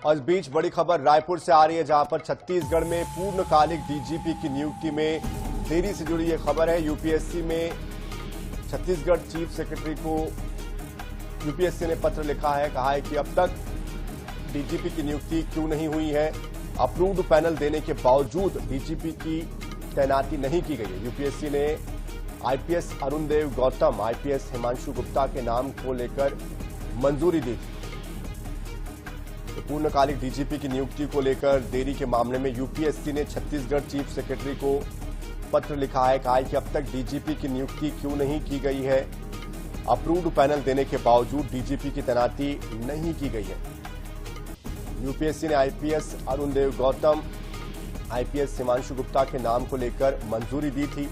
और इस बीच बड़ी खबर रायपुर से आ रही है, जहां पर छत्तीसगढ़ में पूर्णकालिक डीजीपी की नियुक्ति में देरी से जुड़ी यह खबर है। यूपीएससी में छत्तीसगढ़ चीफ सेक्रेटरी को यूपीएससी ने पत्र लिखा है, कहा है कि अब तक डीजीपी की नियुक्ति क्यों नहीं हुई है। अप्रूव्ड पैनल देने के बावजूद डीजीपी की तैनाती नहीं की गई है। यूपीएससी ने आईपीएस अरुणदेव गौतम, आईपीएस हिमांशु गुप्ता के नाम को लेकर मंजूरी दी थी। तो पूर्णकालिक डीजीपी की नियुक्ति को लेकर देरी के मामले में यूपीएससी ने छत्तीसगढ़ चीफ सेक्रेटरी को पत्र लिखा है, कहा है कि अब तक डीजीपी की नियुक्ति क्यों नहीं की गई है। अप्रूव्ड पैनल देने के बावजूद डीजीपी की तैनाती नहीं की गई है। यूपीएससी ने आईपीएस अरुणदेव गौतम, आईपीएस हिमांशु गुप्ता के नाम को लेकर मंजूरी दी थी।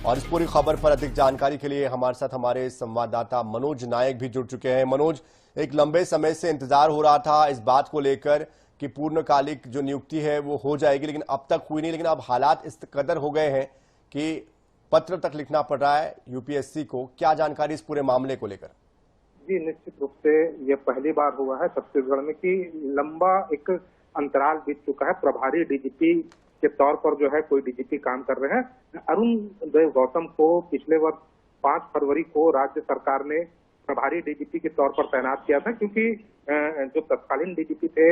और इस पूरी खबर पर अधिक जानकारी के लिए हमारे साथ हमारे संवाददाता मनोज नायक भी जुड़ चुके हैं। मनोज, एक लंबे समय से इंतजार हो रहा था इस बात को लेकर कि पूर्णकालिक जो नियुक्ति है वो हो जाएगी, लेकिन अब तक हुई नहीं। लेकिन अब हालात इस कदर हो गए हैं कि पत्र तक लिखना पड़ रहा है यूपीएससी को। क्या जानकारी इस पूरे मामले को लेकर? जी, निश्चित रूप से यह पहली बार हुआ है छत्तीसगढ़ में कि लंबा एक अंतराल बीत चुका है। प्रभारी डीजीपी के तौर पर जो है कोई डीजीपी काम कर रहे हैं। अरुणदेव गौतम को पिछले वर्ष 5 फरवरी को राज्य सरकार ने प्रभारी डीजीपी के तौर पर तैनात किया था, क्योंकि जो तत्कालीन डीजीपी थे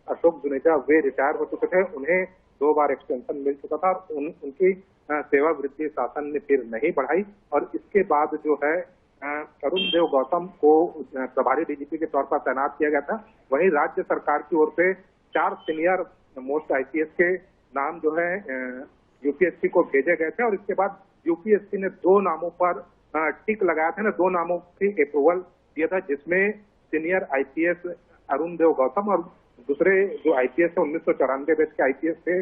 अशोक जुनेजा, वे रिटायर हो चुके थे। उन्हें 2 बार एक्सटेंशन मिल चुका था और उनकी सेवा वृद्धि शासन ने फिर नहीं बढ़ाई। और इसके बाद जो है अरुणदेव गौतम को प्रभारी डीजीपी के तौर पर तैनात किया गया था। वहीं राज्य सरकार की ओर से 4 सीनियर मोस्ट आईपीएस के नाम जो है यूपीएससी को भेजे गए थे। और इसके बाद यूपीएससी ने 2 नामों पर टिक लगाया था, 2 नामों की अप्रूवल दिया था, जिसमें सीनियर आईपीएस अरुणदेव गौतम और दूसरे जो आईपीएस है 1994 बैच के आईपीएस थे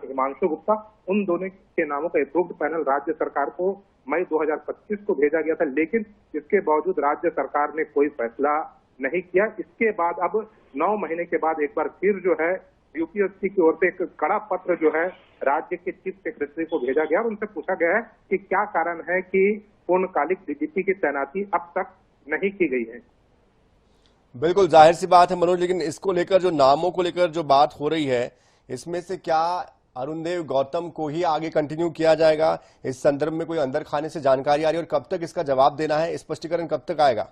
हिमांशु गुप्ता। उन दोनों के नामों का अप्रूव्ड पैनल राज्य सरकार को मई 2025 को भेजा गया था, लेकिन इसके बावजूद राज्य सरकार ने कोई फैसला नहीं किया। इसके बाद अब 9 महीने के बाद एक बार फिर जो है यूपीएससी की ओर से एक कड़ा पत्र जो है राज्य के चीफ सेक्रेटरी को भेजा गया और उनसे पूछा गया है कि क्या कारण है कि पूर्णकालिक डीजीपी की तैनाती अब तक नहीं की गई है। बिल्कुल जाहिर सी बात है मनोज, लेकिन इसको लेकर जो नामों को लेकर जो बात हो रही है, इसमें से क्या अरुणदेव गौतम को ही आगे कंटिन्यू किया जाएगा? इस संदर्भ में कोई अंदर खाने से जानकारी आ रही है और कब तक इसका जवाब देना है, स्पष्टीकरण कब तक आएगा?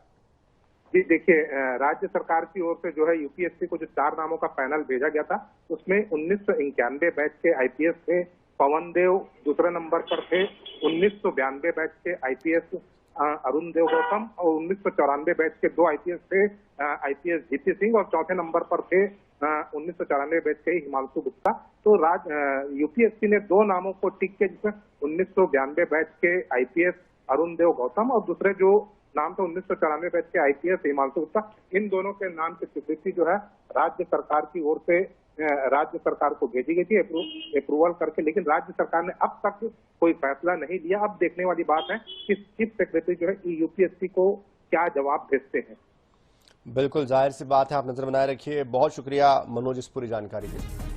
जी देखिए, राज्य सरकार की ओर से जो है यूपीएससी को जो 4 नामों का पैनल भेजा गया था, उसमें 1991 बैच के आईपीएस थे पवन देव, दूसरे नंबर पर थे 1992 बैच के आईपीएस अरुणदेव गौतम और 1994 बैच के 2 आईपीएस थे आईपीएस जीपी सिंह और चौथे नंबर पर थे 1994 बैच के हिमांशु गुप्ता। तो यूपीएससी ने 2 नामों को टिक के, जिसमें 1992 बैच के आईपीएस अरुणदेव गौतम और दूसरे जो नाम तो 1994 बैच के आईपीएस हिमांशु गुप्ता, इन दोनों के नाम की स्वीकृति जो है राज्य सरकार की ओर से राज्य सरकार को भेजी गई थी अप्रूवल करके, लेकिन राज्य सरकार ने अब तक कोई फैसला नहीं लिया। अब देखने वाली बात है कि चीफ सेक्रेटरी जो है यूपीएससी को क्या जवाब भेजते हैं। बिल्कुल जाहिर सी बात है, आप नजर बनाए रखिए। बहुत शुक्रिया मनोज इस पूरी जानकारी के लिए।